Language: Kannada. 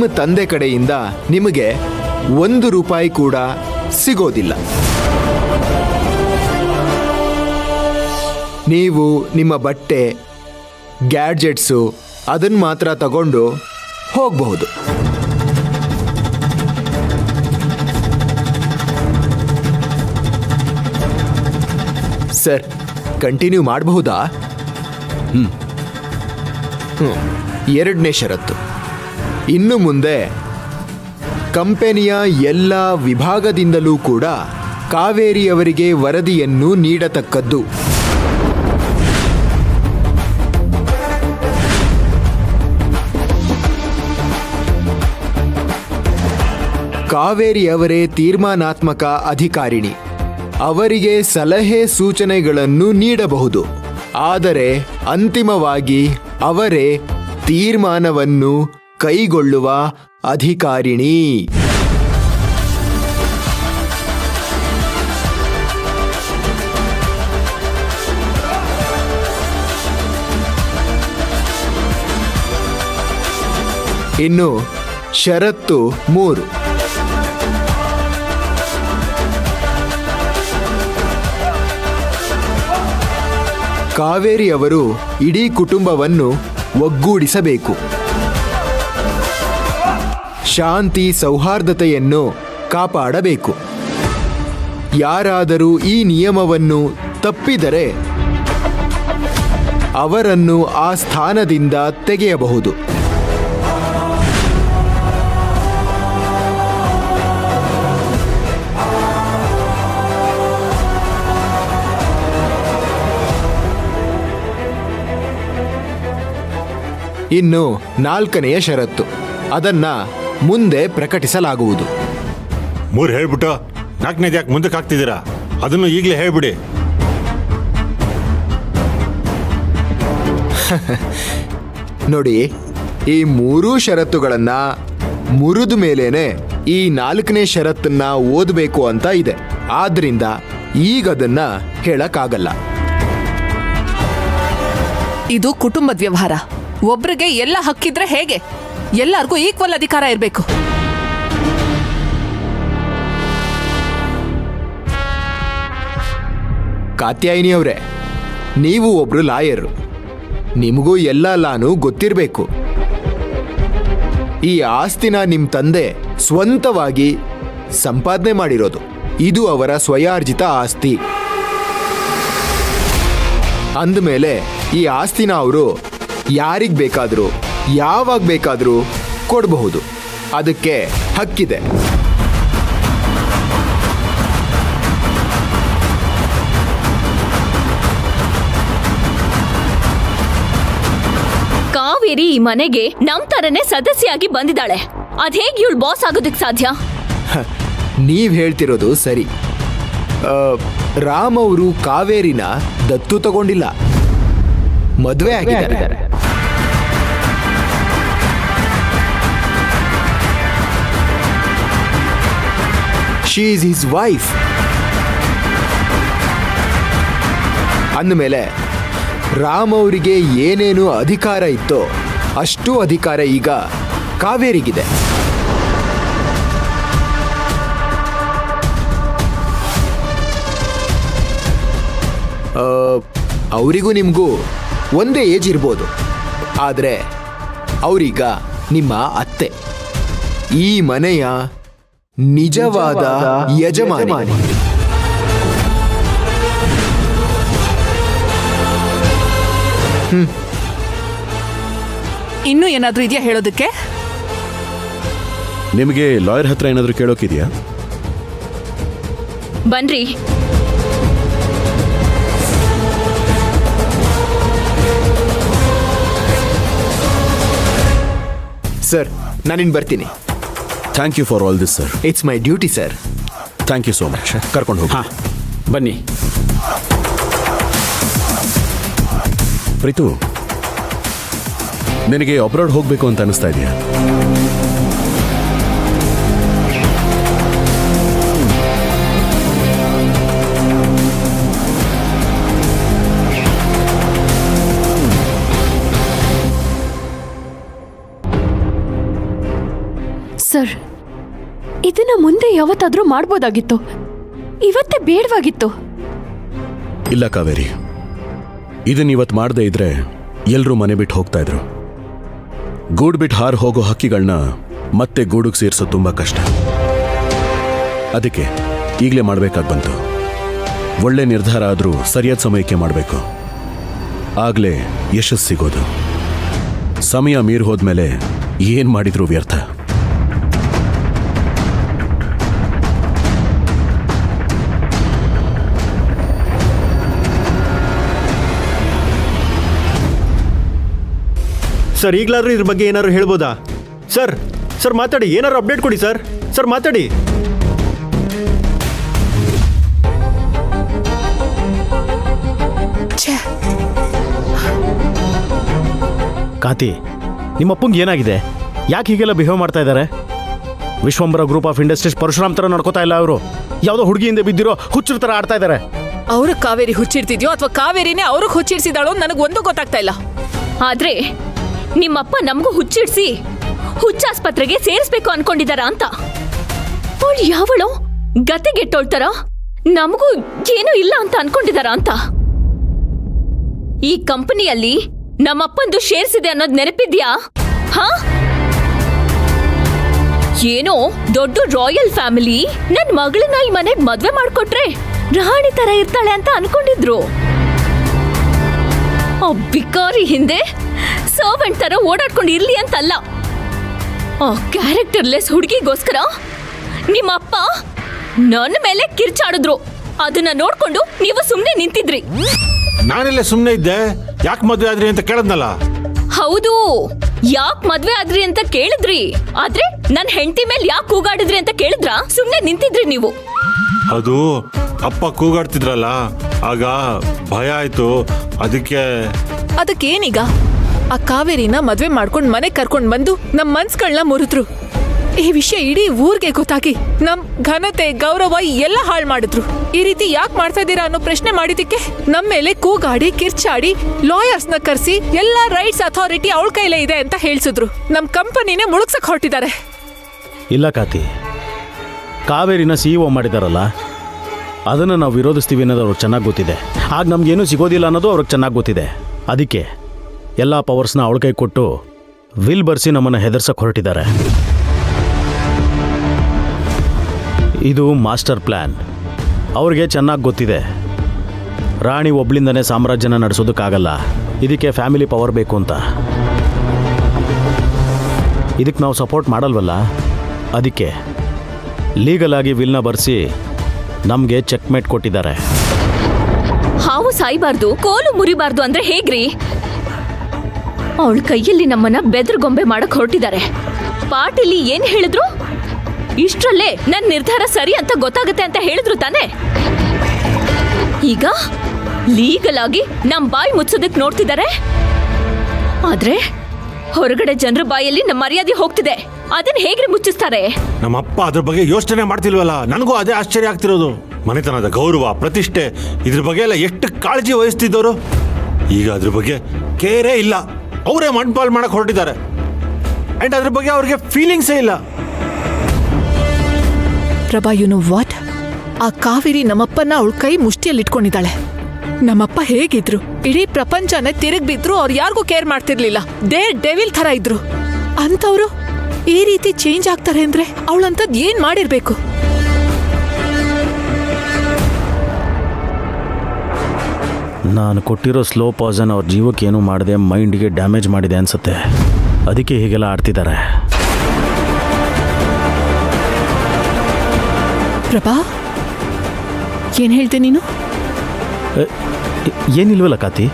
ನಿಮ್ಮ ತಂದೆ ಕಡೆಯಿಂದ ನಿಮಗೆ 1 ರೂಪಾಯಿ ಕೂಡ ಸಿಗೋದಿಲ್ಲ. ನೀವು ನಿಮ್ಮ ಬಟ್ಟೆ, ಗ್ಯಾಡ್ಜೆಟ್ಸು ಅದನ್ನು ಮಾತ್ರ ತಗೊಂಡು ಹೋಗಬಹುದು. ಸರ್, ಕಂಟಿನ್ಯೂ ಮಾಡಬಹುದಾ? 2ನೇ ಷರತ್ತು, ಇನ್ನು ಮುಂದೆ ಕಂಪನಿಯ ಎಲ್ಲ ವಿಭಾಗದಿಂದಲೂ ಕೂಡ ಕಾವೇರಿಯವರಿಗೆ ವರದಿಯನ್ನು ನೀಡತಕ್ಕದ್ದು. ಕಾವೇರಿಯವರೇ ತೀರ್ಮಾನಾತ್ಮಕ ಅಧಿಕಾರಿಣಿ. ಅವರಿಗೆ ಸಲಹೆ ಸೂಚನೆಗಳನ್ನು ನೀಡಬಹುದು, ಆದರೆ ಅಂತಿಮವಾಗಿ ಅವರೇ ತೀರ್ಮಾನವನ್ನು ಕೈಗೊಳ್ಳುವ ಅಧಿಕಾರಿಣಿ. ಇನ್ನು ಷರತ್ತು 3, ಕಾವೇರಿಯವರು ಇಡೀ ಕುಟುಂಬವನ್ನು ಒಗ್ಗೂಡಿಸಬೇಕು. ಶಾಂತಿ ಸೌಹಾರ್ದತೆಯನ್ನು ಕಾಪಾಡಬೇಕು. ಯಾರಾದರೂ ಈ ನಿಯಮವನ್ನು ತಪ್ಪಿದರೆ ಅವರನ್ನು ಆ ಸ್ಥಾನದಿಂದ ತೆಗೆಯಬಹುದು. ಇನ್ನು 4ನೆಯ ಷರತ್ತು, ಅದನ್ನ ಮುಂದೆ ಪ್ರಕಟಿಸಲಾಗುವುದು. 3 ಹೇಳ್ಬಿಟ್ಟು 4ನೇದು ಯಾಕೆ ಮುಂದಕ್ಕೆ ಹಾಕ್ತಿದ್ದೀರಾ? ಅದನ್ನು ಈಗಲೇ ಹೇಳ್ಬಿಡಿ. ನೋಡಿ, ಈ 3 ಷರತ್ತುಗಳನ್ನ ಮುರಿದ ಮೇಲೇನೆ ಈ 4ನೇ ಷರತ್ತನ್ನ ಓದಬೇಕು ಅಂತ ಇದೆ. ಆದ್ರಿಂದ ಈಗದನ್ನ ಹೇಳಕ್ಕಾಗಲ್ಲ. ಇದು ಕುಟುಂಬದ ವ್ಯವಹಾರ. ಒಬ್ರಿಗೆ ಎಲ್ಲ ಹಕ್ಕಿದ್ರೆ ಹೇಗೆ? ಎಲ್ಲರಿಗೂ ಈಕ್ವಲ್ ಅಧಿಕಾರ ಇರಬೇಕು. ಕಾತ್ಯಾಯಿನಿ ಅವರೇ, ನೀವು ಒಬ್ರು ಲಾಯರ್, ನಿಮಗೂ ಎಲ್ಲ ಲಾನು ಗೊತ್ತಿರಬೇಕು. ಈ ಆಸ್ತಿನ ನಿಮ್ಮ ತಂದೆ ಸ್ವಂತವಾಗಿ ಸಂಪಾದನೆ ಮಾಡಿರೋದು. ಇದು ಅವರ ಸ್ವಯಾರ್ಜಿತ ಆಸ್ತಿ. ಅಂದಮೇಲೆ ಈ ಆಸ್ತಿನ ಅವರು ಯಾರಿಗೆ ಬೇಕಾದರೂ ಯಾವಾಗ ಬೇಕಾದರೂ ಕೊಡಬಹುದು. ಅದಕ್ಕೆ ಹಕ್ಕಿದೆ. ಕಾವೇರಿ ಈ ಮನೆಗೆ ನಮ್ ತರನೇ ಸದಸ್ಯಾಗಿ ಬಂದಿದ್ದಾಳೆ. ಅದ್ಹೇಗ್ ಇವಳು ಬಾಸ್ ಆಗೋದಕ್ಕೆ ಸಾಧ್ಯ? ನೀವ್ ಹೇಳ್ತಿರೋದು ಸರಿ. ರಾಮ್ ಅವರು ಕಾವೇರಿನ ದತ್ತು ತಗೊಂಡಿಲ್ಲ, ಮದುವೆ ಆಗಿದ್ದಾರೆ. She is his wife. ಅಂದಮೇಲೆ ರಾಮ್ ಅವರಿಗೆ ಏನೇನು ಅಧಿಕಾರ ಇತ್ತೋ ಅಷ್ಟು ಅಧಿಕಾರ ಈಗ ಕಾವೇರಿಗಿದೆ. ಅವರಿಗೂ ನಿಮಗೂ ಒಂದೇ ಏಜ್ ಇರ್ಬೋದು, ಆದರೆ ಅವರೀಗ ನಿಮ್ಮ ಅತ್ತೆ, ಈ ಮನೆಯ ನಿಜವಾದ ಯಜಮಾನಿ. ಇನ್ನೂ ಏನಾದ್ರೂ ಇದೆಯಾ ಹೇಳೋದಕ್ಕೆ? ನಿಮಗೆ ಲಾಯರ್ ಹತ್ರ ಏನಾದರೂ ಕೇಳೋಕಿದೆಯಾ? ಬನ್ರಿ. ಸರ್, ನಾನಿನ್ ಬರ್ತೀನಿ. Thank you for all this sir. It's my duty sir. Thank you so much. ಕರ್ಕೊಂಡು ಹೋಗಿ. ಹಾಂ, ಬನ್ನಿ. ಪ್ರೀತು, ನಿನಗೆ ಅಬ್ರಾಡ್ ಹೋಗಬೇಕು ಅಂತ ಅನಿಸ್ತಾ ಇದೆಯಾ? ಸರ್, ಇದನ್ನ ಮುಂದೆ ಯಾವತ್ತಾದ್ರೂ ಮಾಡ್ಬೋದಾಗಿತ್ತು, ಇವತ್ತೇ ಬೇಡವಾಗಿತ್ತು. ಇಲ್ಲ ಕಾವೇರಿ, ಇದನ್ನ ಇವತ್ತು ಮಾಡದೇ ಇದ್ರೆ ಎಲ್ಲರೂ ಮನೆ ಬಿಟ್ಟು ಹೋಗ್ತಾ ಇದ್ರು. ಗೂಡು ಬಿಟ್ಟು ಹಾರು ಹೋಗೋ ಹಕ್ಕಿಗಳನ್ನ ಮತ್ತೆ ಗೂಡಿಗೆ ಸೇರಿಸೋ ತುಂಬಾ ಕಷ್ಟ. ಅದಕ್ಕೆ ಈಗಲೇ ಮಾಡಬೇಕಾಗಿ ಬಂತು. ಒಳ್ಳೆ ನಿರ್ಧಾರ ಆದರೂ ಸರಿಯಾದ ಸಮಯಕ್ಕೆ ಮಾಡಬೇಕು, ಆಗಲೇ ಯಶಸ್ಸು ಸಿಗೋದು. ಸಮಯ ಮೀರಿ ಹೋದ್ಮೇಲೆ ಏನು ಮಾಡಿದ್ರು ವ್ಯರ್ಥ. ಸರ್, ಈಗಲಾದ್ರೂ ಇದ್ರ ಬಗ್ಗೆ ಏನಾದ್ರು ಹೇಳ್ಬೋದಾ? ಸರ್ ಸರ್ ಮಾತಾಡಿ, ಏನಾದ್ರು ಅಪ್ಡೇಟ್ ಕೊಡಿ ಸರ್. ಸರ್ ಮಾತಾಡಿ. ಕಾಂತಿ, ನಿಮ್ಮಪ್ಪಂಗೆ ಏನಾಗಿದೆ? ಯಾಕೆ ಹೀಗೆಲ್ಲ ಬಿಹೇವ್ ಮಾಡ್ತಾ ಇದ್ದಾರೆ? Vishwambara group of industries Parashuram ಥರ ನಡ್ಕೋತಾ ಇಲ್ಲ ಅವರು. ಯಾವುದೋ ಹುಡುಗಿಯಿಂದ ಬಿದ್ದಿರೋ ಹುಚ್ಚರ ಥರ ಆಡ್ತಾ ಇದ್ದಾರೆ. ಅವ್ರಿಗೆ ಕಾವೇರಿ ಹುಚ್ಚಿಡ್ತಿದ್ಯೋ ಅಥವಾ ಕಾವೇರಿನೇ ಅವ್ರಿಗೆ ಹುಚ್ಚಿಡ್ಸಿದಾಳೋ ನನಗೊಂದು ಗೊತ್ತಾಗ್ತಾ ಇಲ್ಲ. ಆದ್ರೆ ನಿಮ್ಮಪ್ಪ ನಮಗೂ ಹುಚ್ಚಿಡ್ಸಿ ಹುಚ್ಚಾಸ್ಪತ್ರೆಗೆ ಸೇರಿಸ್ಬೇಕು ಅನ್ಕೊಂಡಿದಾರ ಅಂತ. ಅವಳು ಯಾವಳು ಗತೆಗೆಟ್ಟೋಳ್ತಾರ ನಮಗೂ ಏನೂ ಇಲ್ಲ ಅಂತ ಅನ್ಕೊಂಡಿದಾರ ಅಂತ. ಈ ಕಂಪನಿಯಲ್ಲಿ ನಮ್ಮಪ್ಪಂದು ಶೇರ್ಸ್ ಇದೆ ಅನ್ನೋದು ನೆನಪಿದ್ಯಾ? ಹಾ, ಏನೋ ದೊಡ್ಡ ರಾಯಲ್ ಫ್ಯಾಮಿಲಿ ನನ್ ಮಗಳನ್ನ ಈ ಮನೆಗ್ ಮದ್ವೆ ಮಾಡ್ಕೊಟ್ರೆ ರಾಣಿ ತರ ಇರ್ತಾಳೆ ಅಂತ ಅನ್ಕೊಂಡಿದ್ರು. ಆ ಬಿಕಾರಿ ಹಿಂದೆ ಸರ್ವೆಂಟ್ ತರ ಓಡಾಡ್ಕೊಂಡು ಇರ್ಲಿ ಅಂತಲ್ಲ, ಆ ಕ್ಯಾರೆಕ್ಟರ್ಲೆಸ್ ಹುಡುಗಿಗೋಸ್ಕರ ನಿಮ್ಮಪ್ಪ ನನ್ನ ಮೇಲೆ ಕಿರ್ಚಾಡಿದ್ರು. ಅದನ್ನ ನೋಡ್ಕೊಂಡು ನೀವು ಸುಮ್ನೆ ನಿಂತಿದ್ರಿ. ನಾನೆಲ್ಲ ಸುಮ್ಮನೆ ಇದ್ದೆ. ಯಾಕೆ ಮದುವೆ ಆದ್ರಿ ಅಂತ ಕೇಳದ್ನಲ್ಲ. ಹೌದು, ಯಾಕ್ ಮದ್ವೆ ಆದ್ರಿ ಅಂತ ಕೇಳಿದ್ರಿ. ಆದ್ರೆ ನನ್ ಹೆಂಡತಿ ಮೇಲೆ ಯಾಕೆ ಕೂಗಾಡಿದ್ರಿ ಅಂತ ಕೇಳಿದ್ರ? ಸುಮ್ನೆ ನಿಂತಿದ್ರಿ ನೀವು. ಅದು ಅಪ್ಪ ಕೂಗಾಡ್ತಿದ್ರಲ್ಲ, ಆಗ ಭಯ ಆಯ್ತು. ಅದಕ್ಕೇನೀಗ? ಆ ಕಾವೇರಿನ ಮದ್ವೆ ಮಾಡ್ಕೊಂಡ್ ಮನೆ ಕರ್ಕೊಂಡ್ ಬಂದು ನಮ್ ಮನ್ಸ್ಗಳನ್ನ ಮುರಿದ್ರು. ಈ ವಿಷಯ ಇಡೀ ಊರ್ಗೆ ಗೊತ್ತಾಗಿ ನಮ್ ಘನತೆ ಗೌರವ ಎಲ್ಲ ಹಾಳು ಮಾಡಿದ್ರು. ಈ ರೀತಿ ಯಾಕೆ ಮಾಡ್ತಾ ಇದ್ದೀರಾ ಅನ್ನೋ ಪ್ರಶ್ನೆ ಮಾಡಿದಕ್ಕೆ ನಮ್ ಮೇಲೆ ಕೂಗಾಡಿ ಕಿರ್ಚಾಡಿ ಲಾಯರ್ಸ್ ನ ಕರ್ಸಿ ಎಲ್ಲ ರೈಟ್ಸ್ ಅಥಾರಿಟಿ ಅವಳ ಕೈಲೇ ಇದೆ ಅಂತ ಹೇಳ್ಸಿದ್ರು. ನಮ್ ಕಂಪನಿನೇ ಮುಳುಗ್ಸಕ್ ಹೊರಟಿದ್ದಾರೆ. ಇಲ್ಲ ಕಾಂತಿ, ಕಾವೇರಿನ CEO ಮಾಡಿದಾರಲ್ಲ, ಅದನ್ನು ನಾವು ವಿರೋಧಿಸ್ತೀವಿ ಅನ್ನೋದು ಅವ್ರಿಗೆ ಚೆನ್ನಾಗಿ ಗೊತ್ತಿದೆ. ಆಗ ನಮಗೇನು ಸಿಗೋದಿಲ್ಲ ಅನ್ನೋದು ಅವ್ರಿಗೆ ಚೆನ್ನಾಗಿ ಗೊತ್ತಿದೆ. ಅದಕ್ಕೆ ಎಲ್ಲ ಪವರ್ಸ್ನ ಅವಳ ಕೈ ಕೊಟ್ಟು ವಿಲ್ ಬರ್ಸಿ ನಮ್ಮನ್ನು ಹೆದರ್ಸಕ್ಕೆ ಹೊರಟಿದ್ದಾರೆ. ಇದು ಮಾಸ್ಟರ್ ಪ್ಲ್ಯಾನ್. ಅವ್ರಿಗೆ ಚೆನ್ನಾಗಿ ಗೊತ್ತಿದೆ, ರಾಣಿ ಒಬ್ಳಿಂದನೇ ಸಾಮ್ರಾಜ್ಯನ ನಡೆಸೋದಕ್ಕಾಗಲ್ಲ, ಇದಕ್ಕೆ ಫ್ಯಾಮಿಲಿ ಪವರ್ ಬೇಕು ಅಂತ. ಇದಕ್ಕೆ ನಾವು ಸಪೋರ್ಟ್ ಮಾಡಲ್ವಲ್ಲ, ಅದಕ್ಕೆ ಲೀಗಲ್ ಆಗಿ ವಿಲ್ನ ಬರ್ಸಿ ನಮಗೆ ಚೆಕ್ಮೇಟ್ ಕೊಟ್ಟಿದ್ದಾರೆ. ಹಾವು ಸಾಯ್ಬಾರ್ದು, ಕೋಲು ಮುರಿಬಾರ್ದು ಅಂದ್ರೆ ಹೇಗ್ರಿ? ಅವಳ ಕೈಯಲ್ಲಿ ನಮ್ಮನ್ನ ಬೆದರ್ಗೊಂಬೆ ಮಾಡಕ್ ಹೊರಟಿದ್ದಾರೆ. ಪಾಟೀಲಿ ಏನ್ ಹೇಳಿದ್ರು? ಇಷ್ಟ್ರಲ್ಲೇ ನನ್ ನಿರ್ಧಾರ ಸರಿ ಅಂತ ಗೊತ್ತಾಗತ್ತೆ ಅಂತ ಹೇಳಿದ್ರು ತಾನೆ. ಈಗ ಲೀಗಲ್ ಆಗಿ ನಮ್ ಬಾಯಿ ಮುಚ್ಚೋದಕ್ ನೋಡ್ತಿದ್ದಾರೆ. ಆದ್ರೆ ಹೊರಗಡೆ ಜನರ ಬಾಯಲ್ಲಿ ನಮ್ಮ ಮರ್ಯಾದೆ ಹೋಗ್ತಿದೆ. ಅದನ್ನ ಹೇಗ್ರಿ ಮುಚ್ಚಿಸ್ತಾರೆ? ನಮ್ಮಪ್ಪ ಅದ್ರ ಬಗ್ಗೆ ಯೋಚನೆ ಮಾಡ್ತಿಲ್ವಲ್ಲ. ನನಗೂ ಅದೇ ಆಶ್ಚರ್ಯ ಆಗ್ತಿರೋದು. ಮನೆತನದ ಗೌರವ ಪ್ರತಿಷ್ಠೆ ಇದ್ರ ಬಗ್ಗೆ ಎಲ್ಲ ಎಷ್ಟು ಕಾಳಜಿ ವಹಿಸ್ತಿದ್ದವರು, ಈಗ ಅದ್ರ ಬಗ್ಗೆ ಕೇರೇ ಇಲ್ಲ. ಅವರೇ ಮಣ್ಪಾಲ್ ಮಾಡಕ್ ಹೊರಟಿದ್ದಾರೆ. ಅಂಡ್ ಅದ್ರ ಬಗ್ಗೆ ಅವ್ರಿಗೆ ಫೀಲಿಂಗ್ಸೇ ಇಲ್ಲ. Prabha, you know what? ಆ ಕಾವೇರಿ ನಮ್ಮಪ್ಪನ ಅವಳ ಕೈ ಮುಷ್ಟಿಯಲ್ಲಿ ಇಟ್ಕೊಂಡಿದ್ದಾಳೆ. ನಮ್ಮಪ್ಪ ಹೇಗಿದ್ರು, ಇಡೀ ಪ್ರಪಂಚನೇ ತಿರುಗ್ ಬಿದ್ರು ಅವ್ರು ಯಾರಿಗೂ ಕೇರ್ ಮಾಡ್ತಿರ್ಲಿಲ್ಲ. ದೇ ಡೆವಿಲ್ ತರ ಇದ್ರು. ಅಂತವ್ರು ಈ ರೀತಿ ಚೇಂಜ್ ಆಗ್ತಾರೆ ಅಂದ್ರೆ ಅವಳಂತದ್ ಏನ್ ಮಾಡಿರ್ಬೇಕು? ನಾನು ಕೊಟ್ಟಿರೋ ಸ್ಲೋ ಪಾಯ್ಸನ್ ಅವ್ರ ಜೀವಕ್ಕೆ ಏನೂ ಮಾಡದೆ ಮೈಂಡ್ಗೆ ಡ್ಯಾಮೇಜ್ ಮಾಡಿದೆ ಅನ್ಸುತ್ತೆ. ಅದಕ್ಕೆ ಹೀಗೆಲ್ಲ ಆಡ್ತಿದ್ದಾರೆ. ಪ್ರಭಾ, ಏನ್ ಹೇಳ್ದೆ ನೀನು? ಏನಿಲ್ವಲ್ಲ ಕಾಂತಿ?